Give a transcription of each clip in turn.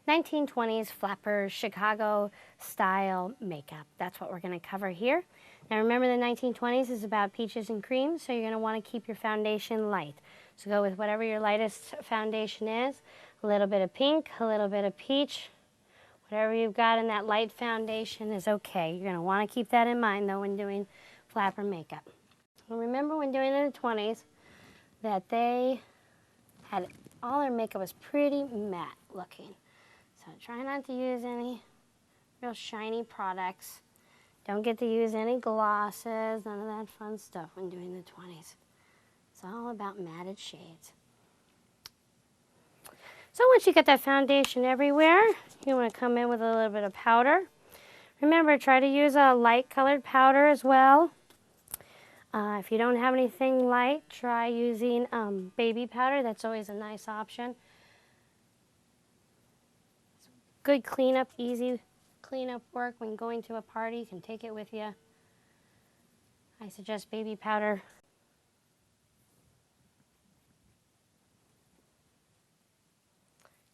1920s flapper Chicago style makeup. That's what we're going to cover here. Now remember, the 1920s is about peaches and cream, so you're going to want to keep your foundation light. So go with whatever your lightest foundation is. A little bit of pink, a little bit of peach. Whatever you've got in that light foundation is okay. You're going to want to keep that in mind though when doing flapper makeup. And remember, when doing it in the 20s, that they had all their makeup was pretty matte looking. So try not to use any real shiny products. Don't get to use any glosses, none of that fun stuff when doing the 20s. It's all about matted shades. So once you get that foundation everywhere, you want to come in with a little bit of powder. Remember, try to use a light colored powder as well. If you don't have anything light, try using baby powder. That's always a nice option. Good cleanup, easy cleanup work when going to a party. You can take it with you. I suggest baby powder.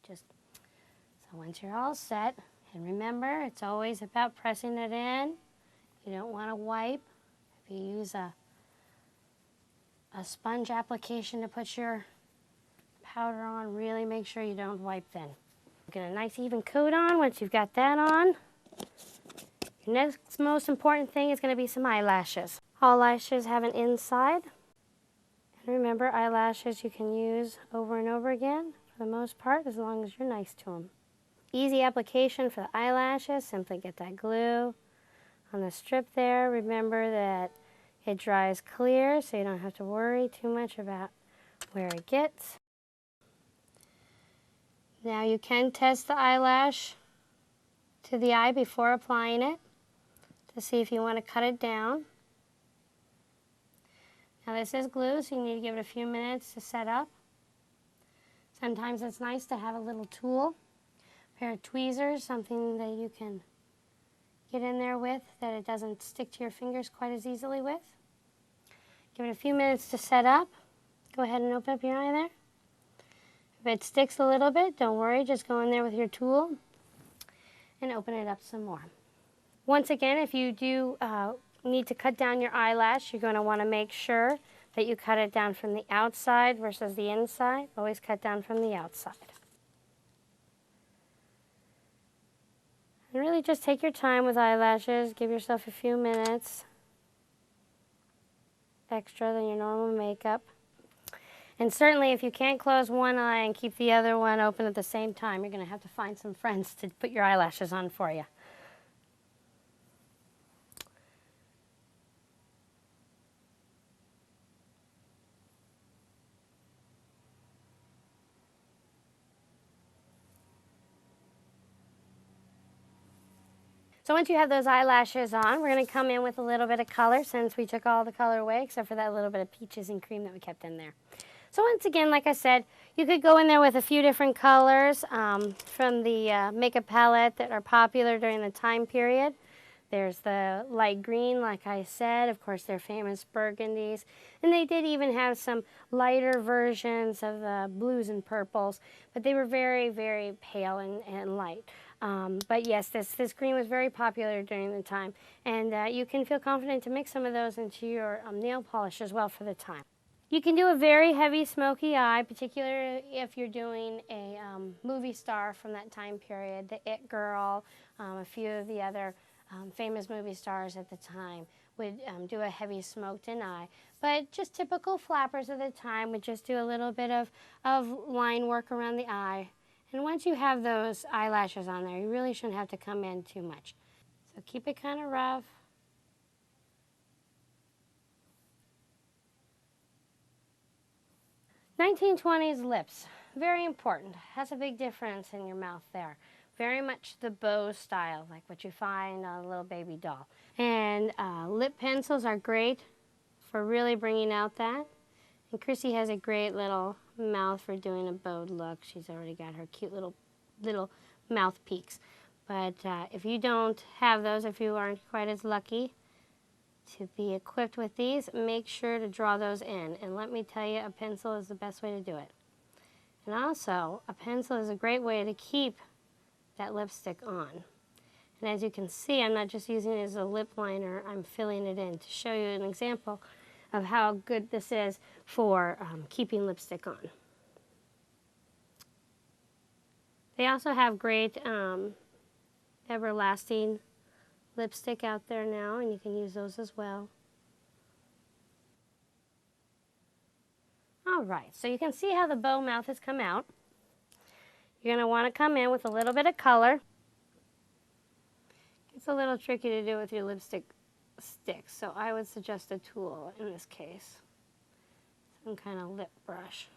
So once you're all set, and remember, it's always about pressing it in. You don't want to wipe. If you use a sponge application to put your powder on, really make sure you don't wipe then. Get a nice even coat on. Once you've got that on, your next most important thing is going to be some eyelashes. All lashes have an inside. And remember, eyelashes you can use over and over again for the most part, as long as you're nice to them. Easy application for the eyelashes. Simply get that glue on the strip there. Remember that it dries clear, so you don't have to worry too much about where it gets. Now you can test the eyelash to the eye before applying it to see if you want to cut it down. Now this is glue, so you need to give it a few minutes to set up. Sometimes it's nice to have a little tool, a pair of tweezers, something that you can get in there with that it doesn't stick to your fingers quite as easily with. Give it a few minutes to set up. Go ahead and open up your eye there. If it sticks a little bit, don't worry, just go in there with your tool and open it up some more. Once again, if you do need to cut down your eyelash, you're going to want to make sure that you cut it down from the outside versus the inside. Always cut down from the outside. And really just take your time with eyelashes. Give yourself a few minutes extra than your normal makeup. And certainly if you can't close one eye and keep the other one open at the same time, you're going to have to find some friends to put your eyelashes on for you. So once you have those eyelashes on, we're going to come in with a little bit of color, since we took all the color away except for that little bit of peaches and cream that we kept in there. So once again, like I said, you could go in there with a few different colors from the makeup palette that are popular during the time period. There's the light green, like I said, of course their famous burgundies, and they did even have some lighter versions of the blues and purples, but they were very, very pale and light. But yes, this green was very popular during the time, and you can feel confident to mix some of those into your nail polish as well for the time. You can do a very heavy smoky eye, particularly if you're doing a movie star from that time period, the It Girl, a few of the other famous movie stars at the time would do a heavy smoked in eye. But just typical flappers of the time would just do a little bit of line work around the eye. And once you have those eyelashes on there, you really shouldn't have to come in too much. So keep it kind of rough. '20s lips, very important. Has a big difference in your mouth there. Very much the bow style, like what you find on a little baby doll. And lip pencils are great for really bringing out that. And Chrissy has a great little mouth for doing a bowed look. She's already got her cute little mouth peaks. But if you don't have those, if you aren't quite as lucky to be equipped with these, make sure to draw those in. And let me tell you, a pencil is the best way to do it. And also, a pencil is a great way to keep that lipstick on. And as you can see, I'm not just using it as a lip liner, I'm filling it in to show you an example of how good this is for keeping lipstick on. They also have great everlasting lipstick out there now, and you can use those as well. All right, so you can see how the bow mouth has come out. You're going to want to come in with a little bit of color. It's a little tricky to do with your lipstick sticks, so I would suggest a tool in this case. Some kind of lip brush.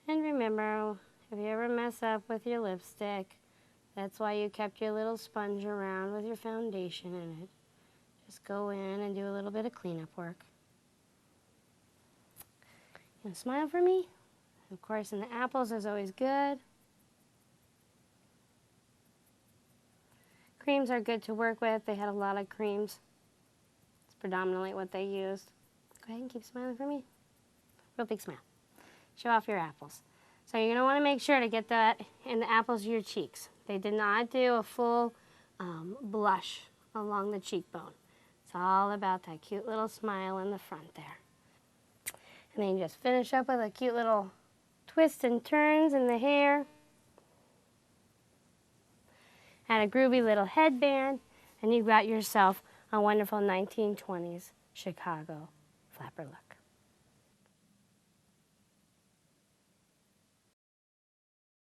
And remember, if you ever mess up with your lipstick, that's why you kept your little sponge around with your foundation in it. Just go in and do a little bit of cleanup work. You gonna smile for me? Of course, and the apples is always good. Creams are good to work with. They had a lot of creams. It's predominantly what they used. Go ahead and keep smiling for me. Real big smile. Show off your apples. So you're going to want to make sure to get that in the apples of your cheeks. They did not do a full blush along the cheekbone. It's all about that cute little smile in the front there. And then you just finish up with a cute little twists and turns in the hair. Add a groovy little headband, and you've got yourself a wonderful 1920s Chicago flapper look.